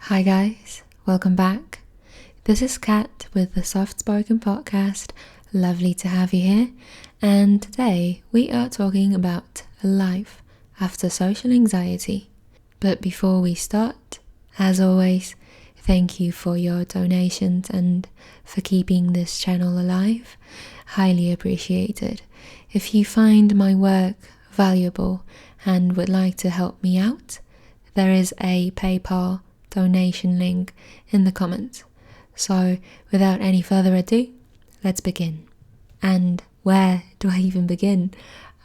Hi guys, welcome back. This is Kat with the Soft Spoken Podcast. Lovely to have you here. And today we are talking about life after social anxiety. But before we start, as always, thank you for your donations and for keeping this channel alive. Highly appreciated. If you find my work valuable and would like to help me out, there is a PayPal donation link in the comments. So without any further ado, let's begin. And where do I even begin?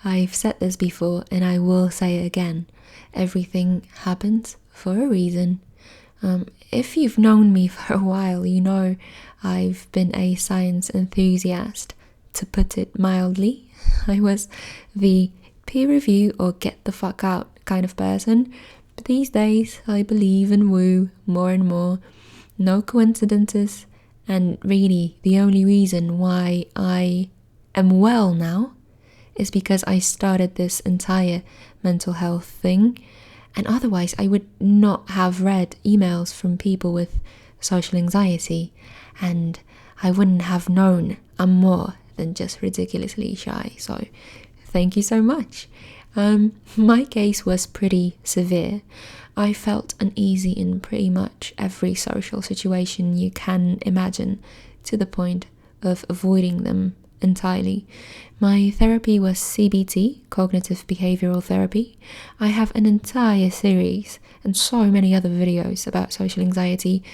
I've said this before and I will say it again. Everything happens for a reason. If you've known me for a while, you know I've been a science enthusiast, to put it mildly. I was the peer review or get the fuck out kind of person. But these days I believe in woo more and more. No coincidences, and really the only reason why I am well now is because I started this entire mental health thing, and otherwise I would not have read emails from people with social anxiety, and I wouldn't have known I'm more than just ridiculously shy. So thank you so much. My case was pretty severe. I felt uneasy in pretty much every social situation you can imagine, to the point of avoiding them entirely. My therapy was CBT, cognitive behavioral therapy. I have an entire series and so many other videos about social anxiety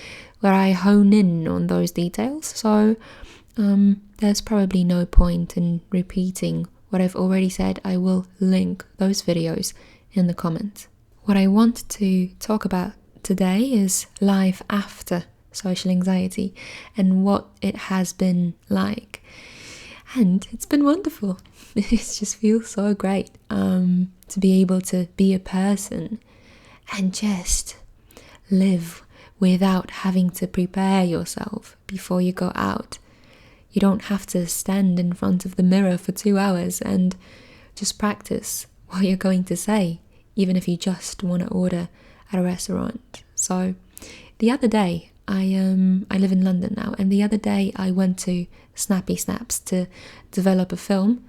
where I hone in on those details, so there's probably no point in repeating what I've already said. I will link those videos in the comments. What I want to talk about today is life after social anxiety and what it has been like. And it's been wonderful. It just feels so great to be able to be a person and just live without having to prepare yourself before you go out. You don't have to stand in front of the mirror for 2 hours and just practice what you're going to say, even if you just want to order at a restaurant. So the other day, I live in London now, and the other day I went to Snappy Snaps to develop a film,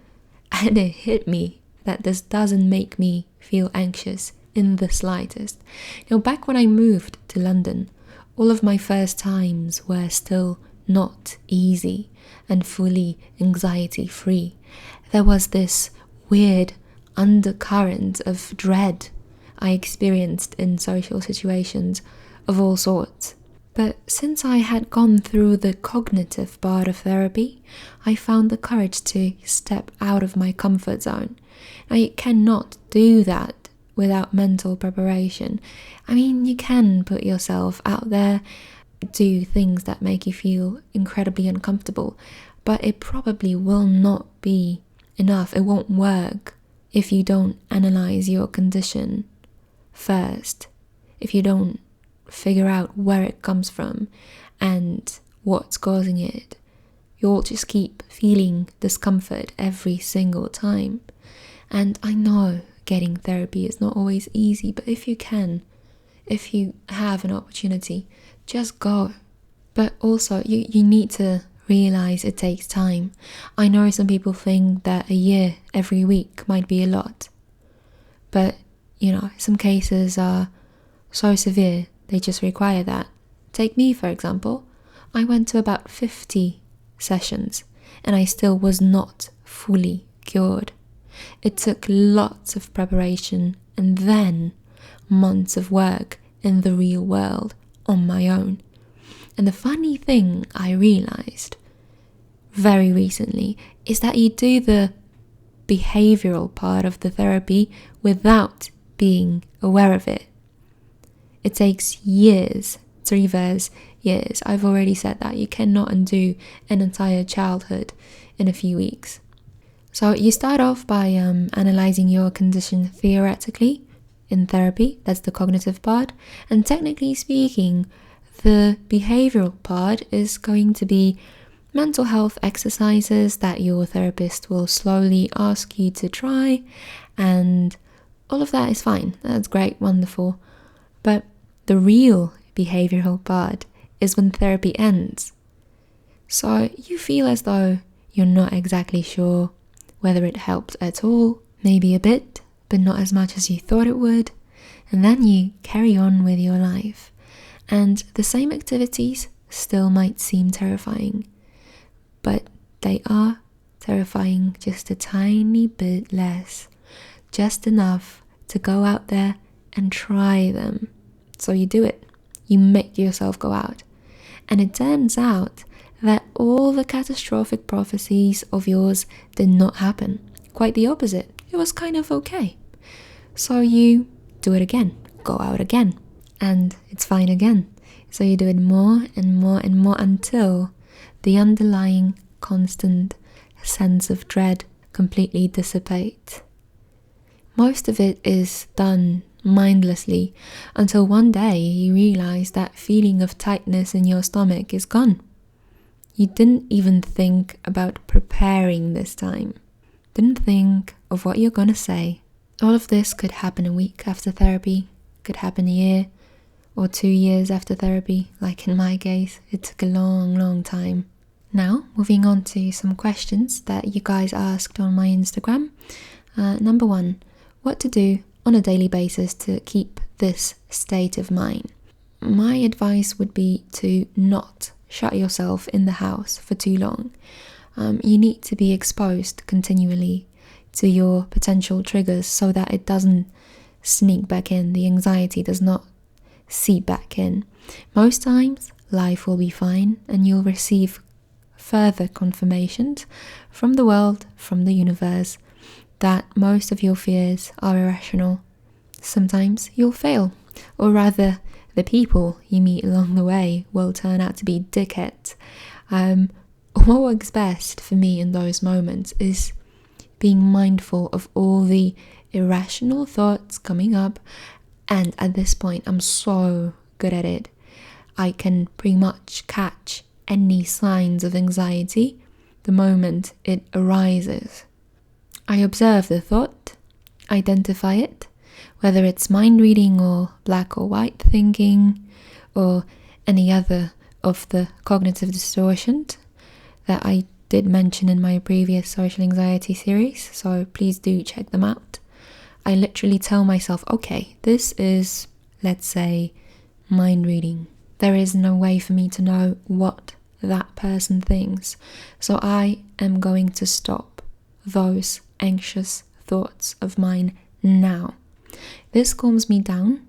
and it hit me that this doesn't make me feel anxious in the slightest. Back when I moved to London, all of my first times were still not easy and fully anxiety-free. There was this weird undercurrent of dread I experienced in social situations of all sorts. But since I had gone through the cognitive part of therapy, I found the courage to step out of my comfort zone. I cannot do that without mental preparation. I mean, you can put yourself out there, do things that make you feel incredibly uncomfortable, but it probably will not be enough. It won't work if you don't analyze your condition first, if you don't figure out where it comes from and what's causing it. You'll just keep feeling discomfort every single time. And I know getting therapy is not always easy, but if you can, if you have an opportunity, just go. But also, you need to realize it takes time. I know some people think that a year every week might be a lot. But, some cases are so severe, they just require that. Take me, for example. I went to about 50 sessions and I still was not fully cured. It took lots of preparation and then months of work in the real world on my own. And the funny thing I realized very recently is that you do the behavioral part of the therapy without being aware of it. It takes years to reverse years. I've already said that you cannot undo an entire childhood in a few weeks. So you start off by analyzing your condition theoretically in therapy. That's the cognitive part. And technically speaking, the behavioral part is going to be mental health exercises that your therapist will slowly ask you to try, and all of that is fine. That's great, wonderful. But the real behavioral part is when therapy ends. So you feel as though you're not exactly sure whether it helped at all, maybe a bit, but not as much as you thought it would. And then you carry on with your life. And the same activities still might seem terrifying, but they are terrifying just a tiny bit less, just enough to go out there and try them. So you do it. You make yourself go out. And it turns out that all the catastrophic prophecies of yours did not happen. Quite the opposite. It was kind of okay. So you do it again, go out again, and it's fine again. So you do it more and more and more until the underlying constant sense of dread completely dissipates. Most of it is done mindlessly until one day you realize that feeling of tightness in your stomach is gone. You didn't even think about preparing this time. Didn't think of what you're gonna say. All of this could happen a week after therapy, could happen a year or 2 years after therapy, like in my case. It took a long time. Now, moving on to some questions that you guys asked on my Instagram. Number 1, what to do on a daily basis to keep this state of mind? My advice would be to not shut yourself in the house for too long. You need to be exposed continually to your potential triggers so that it doesn't sneak back in. The anxiety does not seep back in. Most times, life will be fine and you'll receive further confirmations from the world, from the universe, that most of your fears are irrational. Sometimes you'll fail, or rather, the people you meet along the way will turn out to be dickheads. What works best for me in those moments is being mindful of all the irrational thoughts coming up, and at this point I'm so good at it. I can pretty much catch any signs of anxiety the moment it arises. I observe the thought, identify it, whether it's mind reading or black or white thinking or any other of the cognitive distortions that I did mention in my previous social anxiety series, so please do check them out. I literally tell myself, okay, this is, let's say, mind reading. There is no way for me to know what that person thinks, so I am going to stop those anxious thoughts of mine now. This calms me down,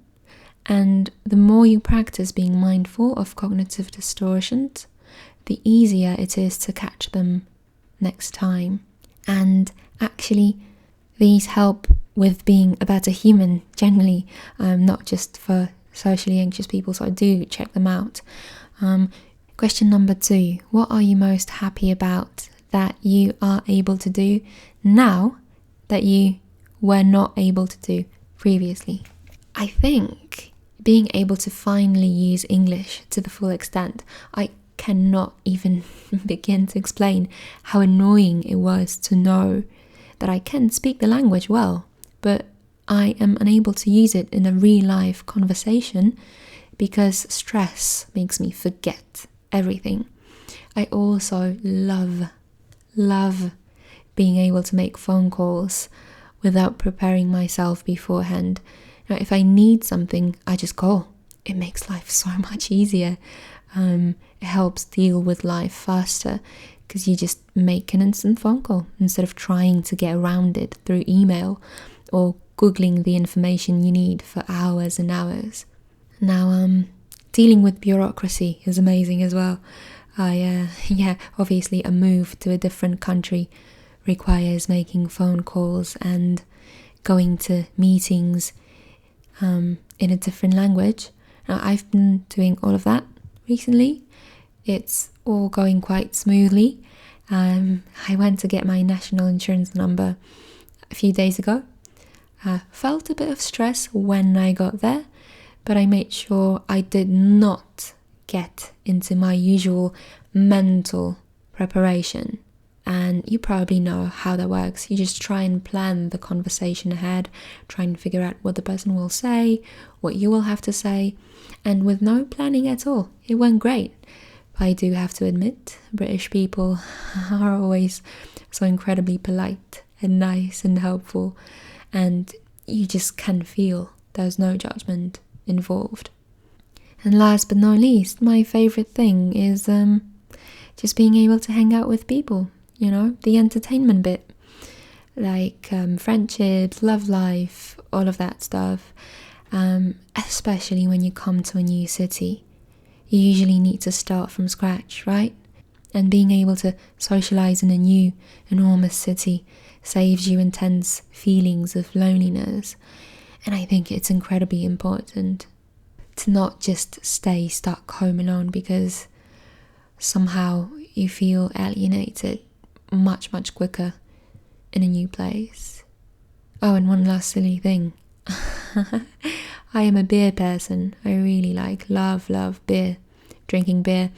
and the more you practice being mindful of cognitive distortions, the easier it is to catch them next time. And actually, these help with being a better human generally, not just for socially anxious people, so do check them out. Question number 2, what are you most happy about that you are able to do now that you were not able to do previously? I think being able to finally use English to the full extent. I cannot even begin to explain how annoying it was to know that I can speak the language well, but I am unable to use it in a real life conversation because stress makes me forget everything. I also love being able to make phone calls without preparing myself beforehand. Now, if I need something, I just call. It makes life so much easier. It helps deal with life faster because you just make an instant phone call instead of trying to get around it through email or Googling the information you need for hours and hours. Now, dealing with bureaucracy is amazing as well. Obviously a move to a different country requires making phone calls and going to meetings in a different language. Now, I've been doing all of that recently. It's all going quite smoothly. I went to get my national insurance number a few days ago. Felt a bit of stress when I got there, but I made sure I did not get into my usual mental preparation. and you probably know how that works. You just try and plan the conversation ahead, try and figure out what the person will say, what you will have to say, and with no planning at all, it went great. I do have to admit, British people are always so incredibly polite and nice and helpful, and you just can feel there's no judgment involved. And last but not least, my favorite thing is just being able to hang out with people, the entertainment bit, like friendships, love life, all of that stuff, especially when you come to a new city. You usually need to start from scratch, right? And being able to socialize in a new, enormous city saves you intense feelings of loneliness. And I think it's incredibly important to not just stay stuck home alone because somehow you feel alienated much, much quicker in a new place. Oh, and one last silly thing. I am a beer person. I really love beer, drinking beer.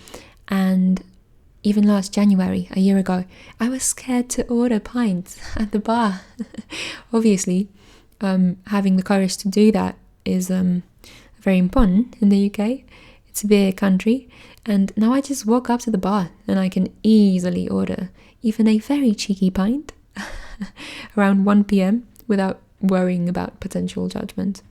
And even last January, a year ago, I was scared to order pints at the bar. Obviously, having the courage to do that is very important in the UK. It's a beer country. And now I just walk up to the bar and I can easily order even a very cheeky pint around 1 p.m. without worrying about potential judgment.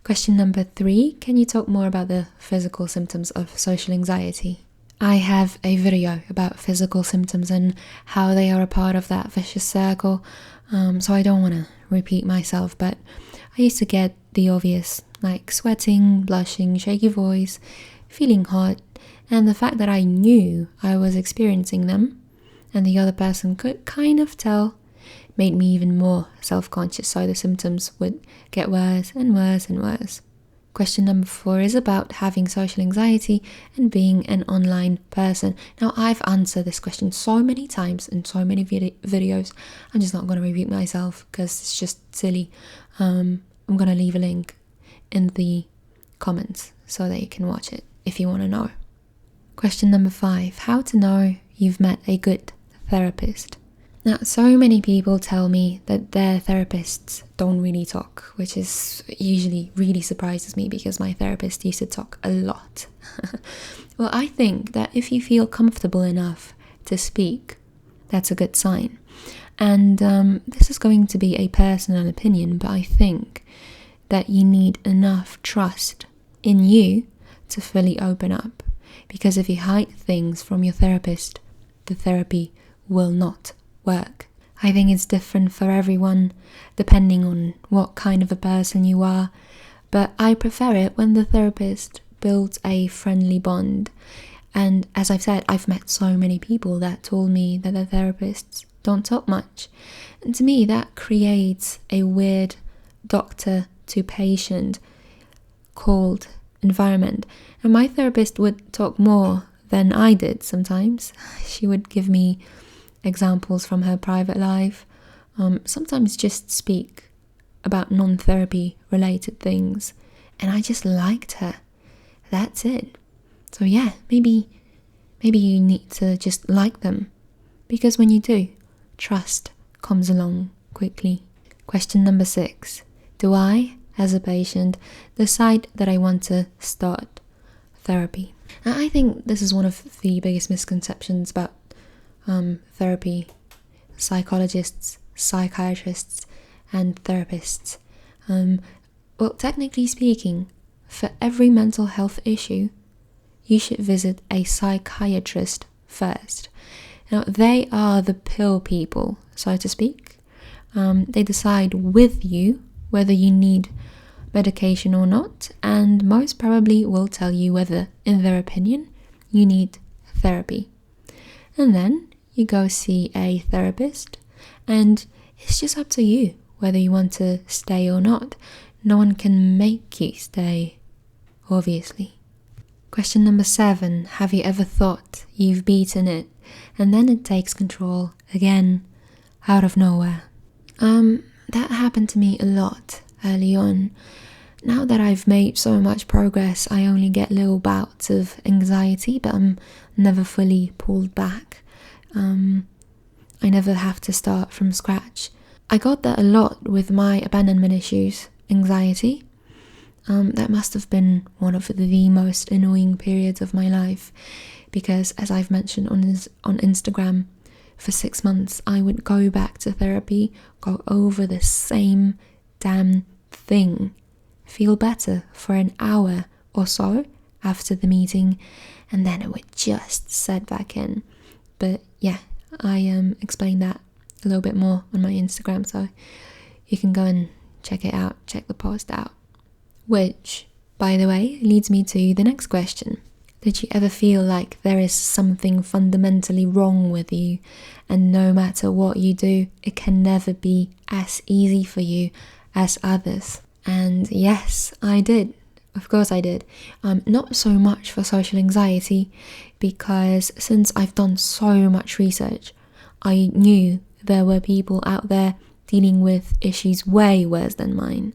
Question number 3, can you talk more about the physical symptoms of social anxiety? I have a video about physical symptoms and how they are a part of that vicious circle, so I don't want to repeat myself, but I used to get the obvious, like sweating, blushing, shaky voice, feeling hot, and the fact that I knew I was experiencing them and the other person could kind of tell made me even more self-conscious, so the symptoms would get worse and worse and worse. Question number 4 is about having social anxiety and being an online person. Now, I've answered this question so many times in so many videos. I'm just not going to repeat myself because it's just silly. I'm going to leave a link in the comments so that you can watch it if you want to know. Question number 5, how to know you've met a good therapist. Now, so many people tell me that their therapists don't really talk, which is usually really surprises me because my therapist used to talk a lot. Well, I think that if you feel comfortable enough to speak, that's a good sign. And this is going to be a personal opinion, but I think that you need enough trust in you to fully open up. Because if you hide things from your therapist, the therapy will not work. I think it's different for everyone, depending on what kind of a person you are, but I prefer it when the therapist builds a friendly bond. And as I've said, I've met so many people that told me that their therapists don't talk much. And to me, that creates a weird doctor to patient cold environment. And my therapist would talk more than I did sometimes. She would give me examples from her private life, sometimes just speak about non-therapy related things, and I just liked her. That's it. So yeah, maybe you need to just like them, because when you do, trust comes along quickly. Question number 6, do I, as a patient, decide that I want to start therapy? Now, I think this is one of the biggest misconceptions about therapy, psychologists, psychiatrists, and therapists. Well, technically speaking, for every mental health issue, you should visit a psychiatrist first. Now, they are the pill people, so to speak. They decide with you whether you need medication or not, and most probably will tell you whether, in their opinion, you need therapy. And then you go see a therapist, and it's just up to you whether you want to stay or not. No one can make you stay, obviously. Question number 7, have you ever thought you've beaten it, and then it takes control again, out of nowhere? That happened to me a lot early on. Now that I've made so much progress, I only get little bouts of anxiety, but I'm never fully pulled back. I never have to start from scratch. I got that a lot with my abandonment issues, anxiety. That must have been one of the most annoying periods of my life, because as I've mentioned on Instagram, for 6 months I would go back to therapy, go over the same damn thing, feel better for an hour or so after the meeting, and then it would just set back in. But yeah, I explained that a little bit more on my Instagram, so you can go and check it out, check the post out. Which, by the way, leads me to the next question. Did you ever feel like there is something fundamentally wrong with you, and no matter what you do, it can never be as easy for you as others? And yes, I did. Of course I did. Not so much for social anxiety, because since I've done so much research, I knew there were people out there dealing with issues way worse than mine.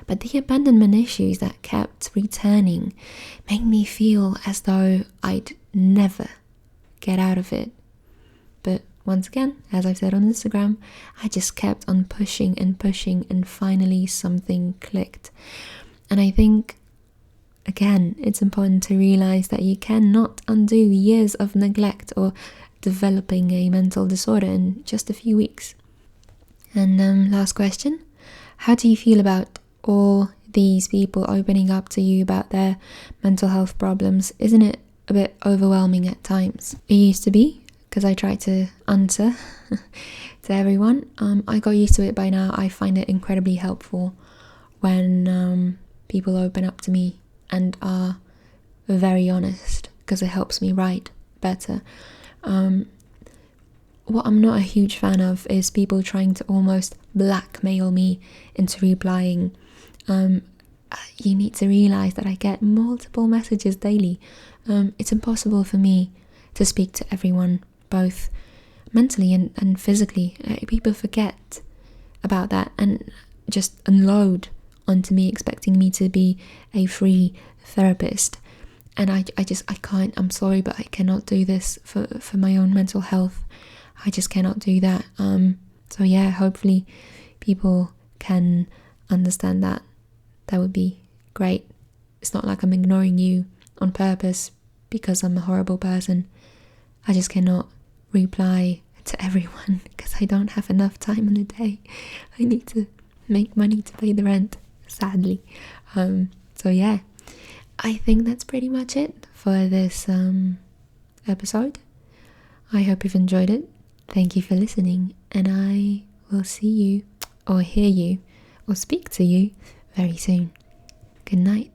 But the abandonment issues that kept returning made me feel as though I'd never get out of it. But once again, as I've said on Instagram, I just kept on pushing, and finally something clicked. And I think, again, it's important to realize that you cannot undo years of neglect or developing a mental disorder in just a few weeks. And last question, how do you feel about all these people opening up to you about their mental health problems? Isn't it a bit overwhelming at times? It used to be, because I tried to answer to everyone. I got used to it by now. I find it incredibly helpful when people open up to me and are very honest, because it helps me write better. What I'm not a huge fan of is people trying to almost blackmail me into replying. You need to realize that I get multiple messages daily. It's impossible for me to speak to everyone, both mentally and physically. People forget about that and just unload onto me, expecting me to be a free therapist. And I can't. I'm sorry, but I cannot do this for my own mental health. I just cannot do that. So yeah, hopefully people can understand that. That would be great. It's not like I'm ignoring you on purpose because I'm a horrible person. I just cannot reply to everyone because I don't have enough time in the day. I need to make money to pay the rent, sadly. So yeah, I think that's pretty much it for this episode. I hope you've enjoyed it. Thank you for listening, and I will see you or hear you or speak to you very soon. Good night.